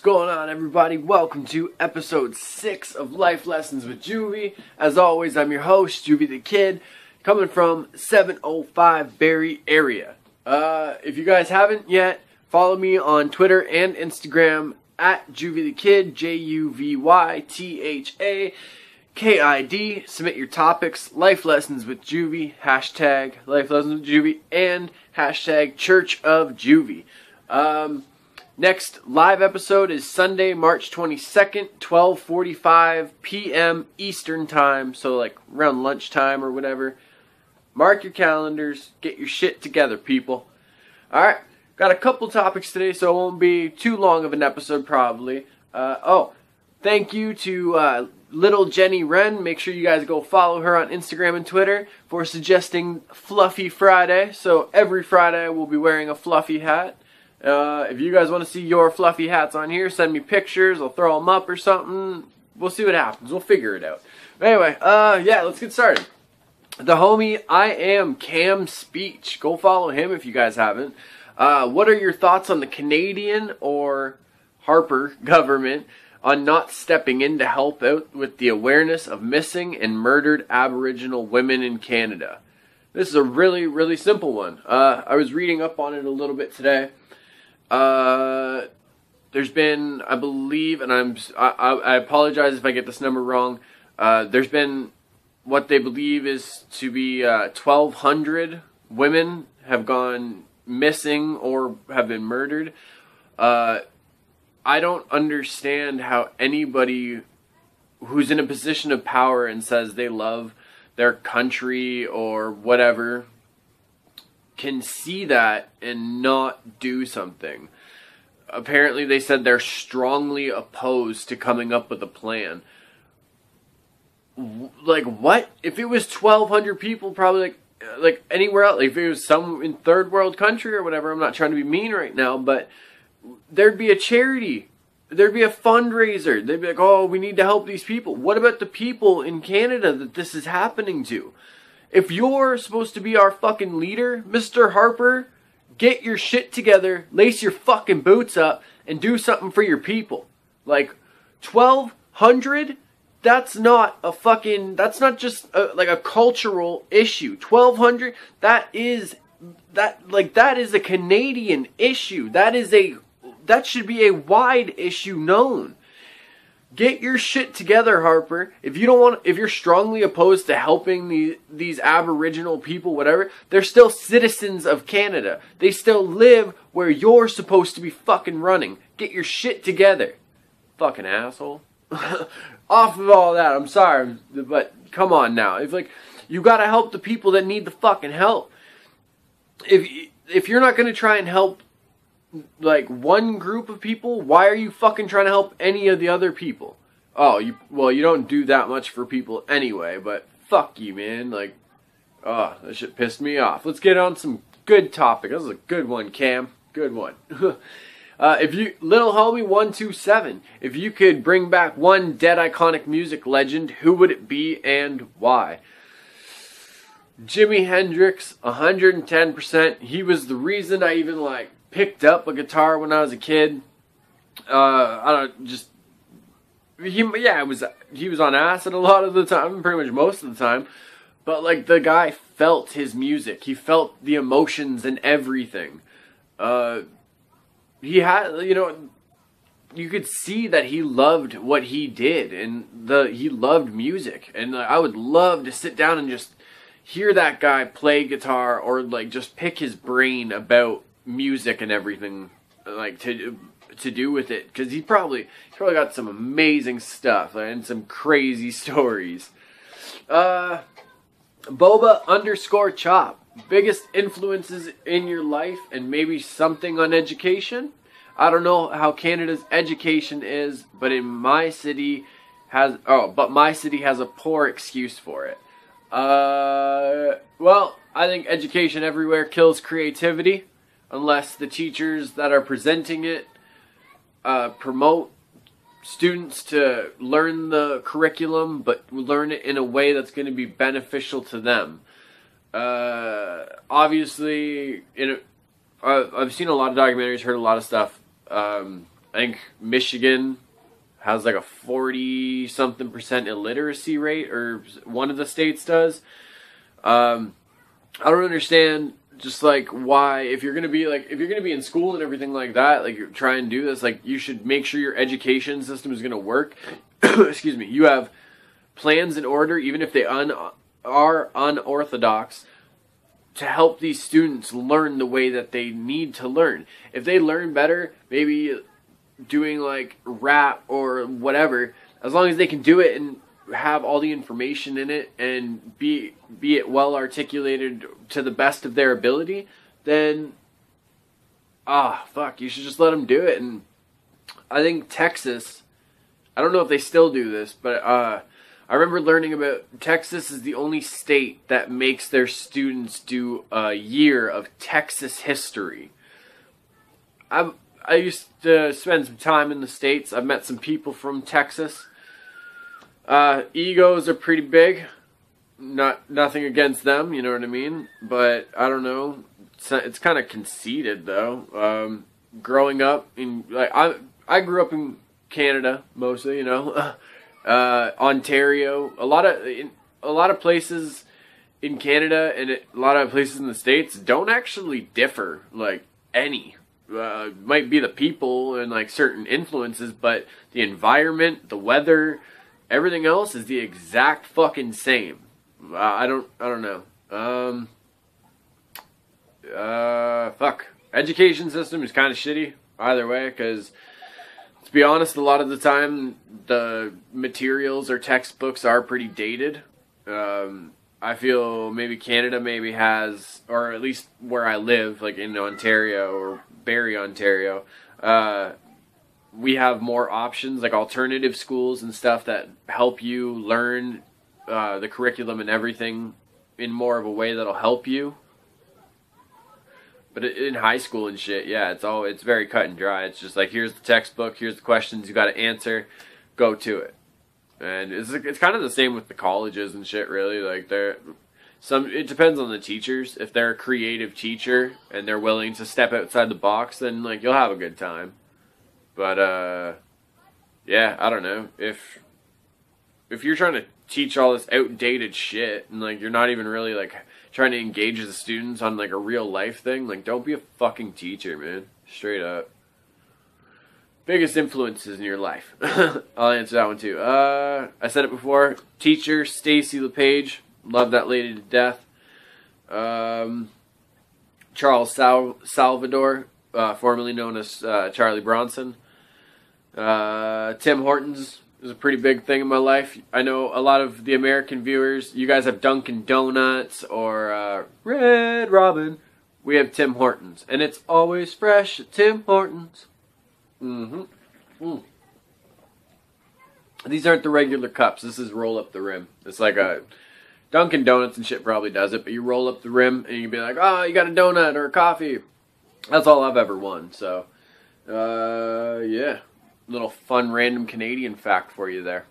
What's going on, everybody? Welcome to episode 6 of Life Lessons with Juvy. As always, I'm your host, JuvyThaKid, coming from 705 Barrie area. If you guys haven't yet, follow me on Twitter and Instagram at JuvyThaKid, JuvyThaKid. Submit your topics, Life Lessons with Juvy, hashtag Life Lessons with Juvy, and hashtag Church of Juvy. Next live episode is Sunday, March 22nd, 12:45 p.m. Eastern Time, so like around lunchtime or whatever. Mark your calendars, get your shit together, people. Alright, got a couple topics today, so it won't be too long of an episode probably. Thank you to Little Jenny Wren. Make sure you guys go follow her on Instagram and Twitter for suggesting Fluffy Friday. So every Friday we'll be wearing a fluffy hat. If you guys want to see your fluffy hats on here, send me pictures. I'll throw them up or something. We'll see what happens. We'll figure it out. Anyway, yeah, let's get started. The homie I Am Cam Speech. Go follow him if you guys haven't. What are your thoughts on the Canadian or Harper government on not stepping in to help out with the awareness of missing and murdered Aboriginal women in Canada? This is a really, really simple one. I was reading up on it a little bit today. There's been, I believe, and I apologize if I get this number wrong, there's been what they believe is to be 1,200 women have gone missing or have been murdered. I don't understand how anybody who's in a position of power and says they love their country or whatever can see that and not do something. Apparently they said they're strongly opposed to coming up with a plan. Like, what? If it was 1,200 people, probably like anywhere else, like if it was some in third world country or whatever, I'm not trying to be mean right now, but there'd be a charity. There'd be a fundraiser. They'd be like, oh, we need to help these people. What about the people in Canada that this is happening to? If you're supposed to be our fucking leader, Mr. Harper, get your shit together, lace your fucking boots up, and do something for your people. Like, 1,200? That's not a fucking, that's not just like a cultural issue. 1,200? That is a Canadian issue. That should be a wide issue known. Get your shit together, Harper. If you're strongly opposed to helping these Aboriginal people, whatever, they're still citizens of Canada. They still live where you're supposed to be fucking running. Get your shit together. Fucking asshole. Off of all that, I'm sorry, but come on now. You gotta help the people that need the fucking help. If you're not gonna try and help like one group of people, why are you fucking trying to help any of the other people? Oh, you don't do that much for people anyway, but fuck you, man. Like, oh, that shit pissed me off. Let's get on some good topic. This is a good one, Cam. Good one. Little homie 127, if you could bring back one dead iconic music legend, who would it be and why? Jimi Hendrix, 110%. He was the reason I even picked up a guitar when I was a kid. He was on acid a lot of the time, pretty much most of the time. But the guy felt his music. He felt the emotions and everything. He had, you could see that he loved what he did, and he loved music. And I would love to sit down and just hear that guy play guitar, or just pick his brain about music and everything to do with it, because he probably got some amazing stuff and some crazy stories. Boba _chop, biggest influences in your life and maybe something on education. I don't know how Canada's education is, but my city has a poor excuse for it. Well, I think education everywhere kills creativity. Unless the teachers that are presenting it promote students to learn the curriculum, but learn it in a way that's going to be beneficial to them. Obviously, I've seen a lot of documentaries, heard a lot of stuff. I think Michigan has like a 40-something% illiteracy rate, or one of the states does. I don't understand just like why, if you're gonna be in school and everything like that, like you're trying to do this, like you should make sure your education system is gonna work. Excuse me. You have plans in order, even if they are unorthodox, to help these students learn the way that they need to learn. If they learn better, maybe doing like rap or whatever, as long as they can do it and have all the information in it and be it well articulated to the best of their ability, then fuck, you should just let them do it. And I think Texas, I don't know if they still do this, but I remember learning about Texas is the only state that makes their students do a year of Texas history. I used to spend some time in the States. I've met some people from Texas. Egos are pretty big. Nothing against them, you know what I mean? But I don't know. It's kind of conceited though. Growing up in, like, I grew up in Canada mostly, you know. Ontario, a lot of places in Canada and a lot of places in the States don't actually differ like any. Might be the people and like certain influences, but the environment, the weather, everything else is the exact fucking same. I don't know. Fuck. Education system is kind of shitty either way, because to be honest, a lot of the time the materials or textbooks are pretty dated. I feel maybe Canada maybe has, or at least where I live, like in Ontario or Barrie, Ontario, we have more options, like alternative schools and stuff that help you learn the curriculum and everything in more of a way that'll help you. But in high school and shit, yeah, it's very cut and dry. It's just like, here's the textbook, here's the questions you got to answer, go to it. And it's kind of the same with the colleges and shit, really. Like it depends on the teachers. If they're a creative teacher and they're willing to step outside the box, then like you'll have a good time. But yeah, I don't know. If you're trying to teach all this outdated shit and like you're not even really like trying to engage the students on like a real life thing, like don't be a fucking teacher, man. Straight up. Biggest influences in your life. I'll answer that one too. I said it before. Teacher Stacy LePage, love that lady to death. Charles Salvador, formerly known as Charlie Bronson. Tim Hortons is a pretty big thing in my life. I know a lot of the American viewers, you guys have Dunkin' Donuts or Red Robin. We have Tim Hortons, and it's always fresh at Tim Hortons. These aren't the regular cups. This is roll up the rim. It's like a Dunkin' Donuts and shit probably does it, but you roll up the rim and you can be like, oh, you got a donut or a coffee. That's all I've ever won. So, yeah. Little fun random Canadian fact for you there.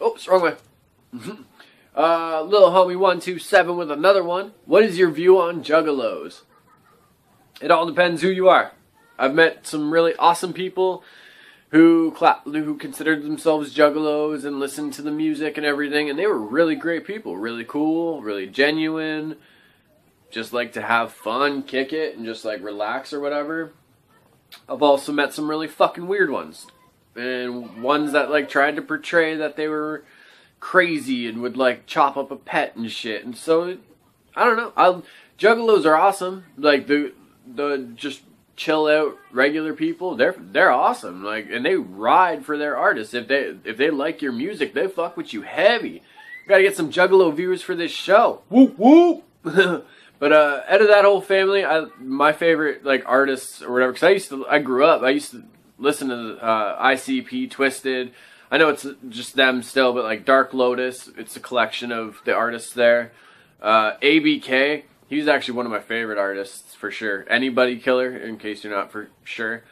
Oops, wrong way. Little homie 127 with another one. What is your view on juggalos? It all depends who you are. I've met some really awesome people who considered themselves juggalos and listened to the music and everything, and they were really great people, really cool, really genuine, just like to have fun, kick it, and just like relax or whatever. I've also met some really fucking weird ones, and ones that like tried to portray that they were crazy and would like chop up a pet and shit. And so I don't know. Juggalos are awesome. Like the just chill out regular people, they're awesome. Like, and they ride for their artists. If they like your music, they fuck with you heavy. Gotta get some Juggalo viewers for this show. Whoop whoop. But out of that whole family, my favorite like artists or whatever, because I grew up, I used to listen to ICP, Twisted. I know it's just them still, but like Dark Lotus, it's a collection of the artists there. ABK, he's actually one of my favorite artists for sure. Anybody Killer, in case you're not for sure.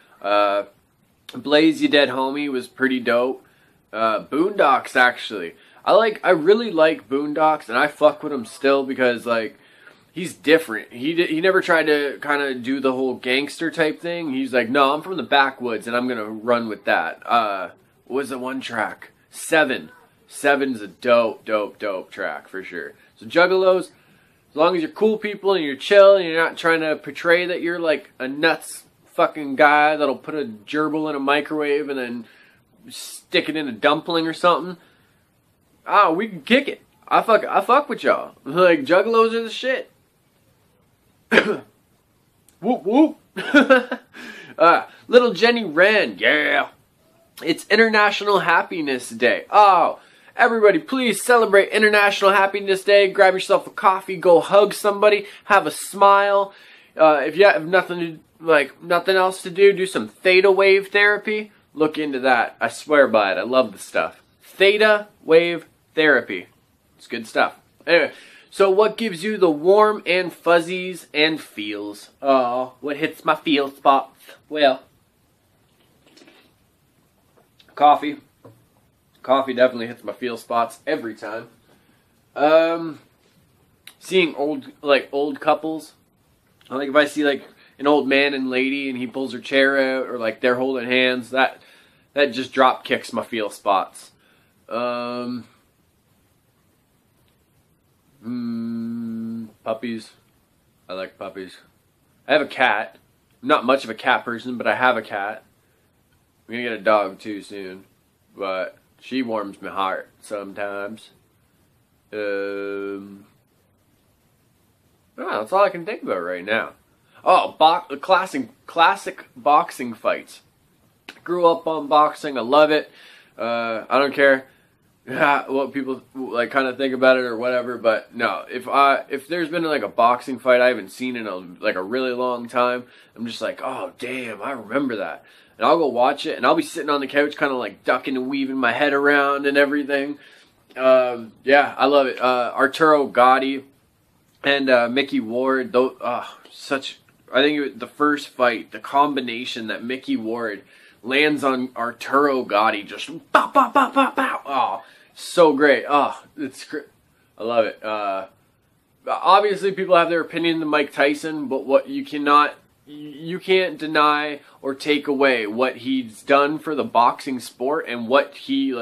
Blaze You Dead Homie was pretty dope. Boondocks, actually. I really like Boondocks, and I fuck with them still because like he's different. He never tried to kind of do the whole gangster type thing. He's like, no, I'm from the backwoods and I'm gonna run with that. What was the one track? Seven. Seven's a dope track for sure. So Juggalos, as long as you're cool people and you're chill and you're not trying to portray that you're like a nuts fucking guy that'll put a gerbil in a microwave and then stick it in a dumpling or something. We can kick it. I fuck with y'all. Like, Juggalos are the shit. Whoop whoop. Little Jenny Wren, yeah. It's International Happiness Day. Oh, everybody, please celebrate International Happiness Day. Grab yourself a coffee, go hug somebody, have a smile. If you have nothing else to do some theta wave therapy. Look into that. I swear by it. I love the stuff. Theta wave therapy. It's good stuff. Anyway, so what gives you the warm and fuzzies and feels? Oh, what hits my feel spots? Well, coffee. Coffee definitely hits my feel spots every time. Seeing old couples. Like if I see like an old man and lady and he pulls her chair out or like they're holding hands, that just drop kicks my feel spots. Puppies. I like puppies. I have a cat. I'm not much of a cat person, but I have a cat. I'm gonna get a dog too soon, but she warms my heart sometimes. That's all I can think about right now. Oh, classic boxing fights. Grew up on boxing. I love it. I don't care what people like kind of think about it or whatever, but no, if there's been like a boxing fight I haven't seen in a really long time, I'm just like, oh damn, I remember that. And I'll go watch it and I'll be sitting on the couch kind of like ducking and weaving my head around and everything. Yeah, I love it. Arturo Gatti and Mickey Ward, I think it was the first fight, the combination that Mickey Ward lands on Arturo Gatti, just bow, bow, bow, bow, bow. Oh, so great. Oh, it's great. I love it. Obviously, people have their opinion of Mike Tyson, but what you can't deny or take away what he's done for the boxing sport and what he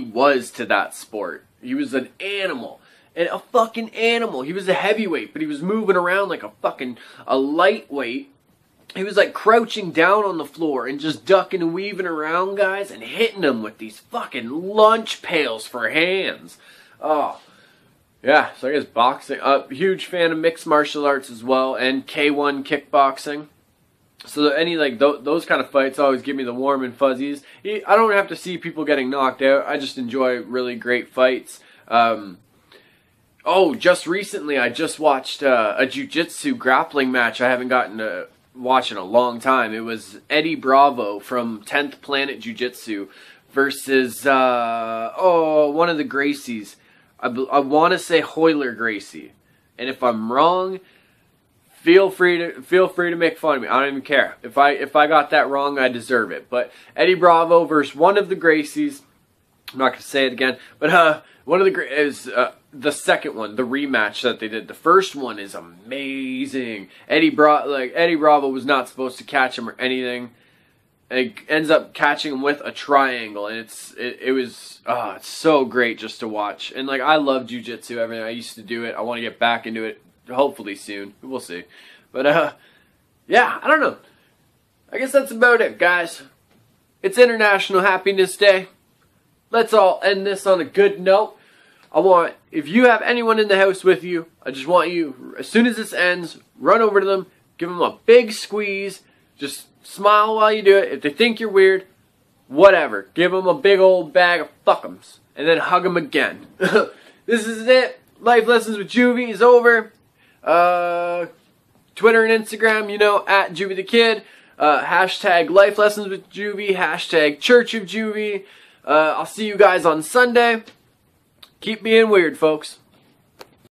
was to that sport. He was an animal. And a fucking animal. He was a heavyweight, but he was moving around like a lightweight. He was like crouching down on the floor and just ducking and weaving around guys and hitting them with these fucking lunch pails for hands. Oh, yeah. So I guess boxing. Huge fan of mixed martial arts as well and K1 kickboxing. So any those kind of fights always give me the warm and fuzzies. I don't have to see people getting knocked out. I just enjoy really great fights. Oh, just recently I just watched a jiu-jitsu grappling match I haven't gotten to watch in a long time. It was Eddie Bravo from 10th Planet Jiu-Jitsu versus one of the Gracies. I want to say Hoyler Gracie. And if I'm wrong, feel free to make fun of me. I don't even care. If I got that wrong, I deserve it. But Eddie Bravo versus one of the Gracies. I'm not going to say it again, but one of the second one, the rematch that they did. The first one is amazing. Eddie Bravo was not supposed to catch him or anything. And he ends up catching him with a triangle, and it was it's so great just to watch. And I love jiu-jitsu, everything. I used to do it. I want to get back into it, hopefully soon. We'll see. But yeah, I don't know. I guess that's about it, guys. It's International Happiness Day. Let's all end this on a good note. If you have anyone in the house with you, I just want you, as soon as this ends, run over to them, give them a big squeeze, just smile while you do it. If they think you're weird, whatever. Give them a big old bag of fuck'ems, and then hug them again. This is it. Life Lessons with Juvy is over. Twitter and Instagram, at JuvyThaKid. Hashtag Life Lessons with Juvy. Hashtag Church of Juvy. I'll see you guys on Sunday. Keep being weird, folks.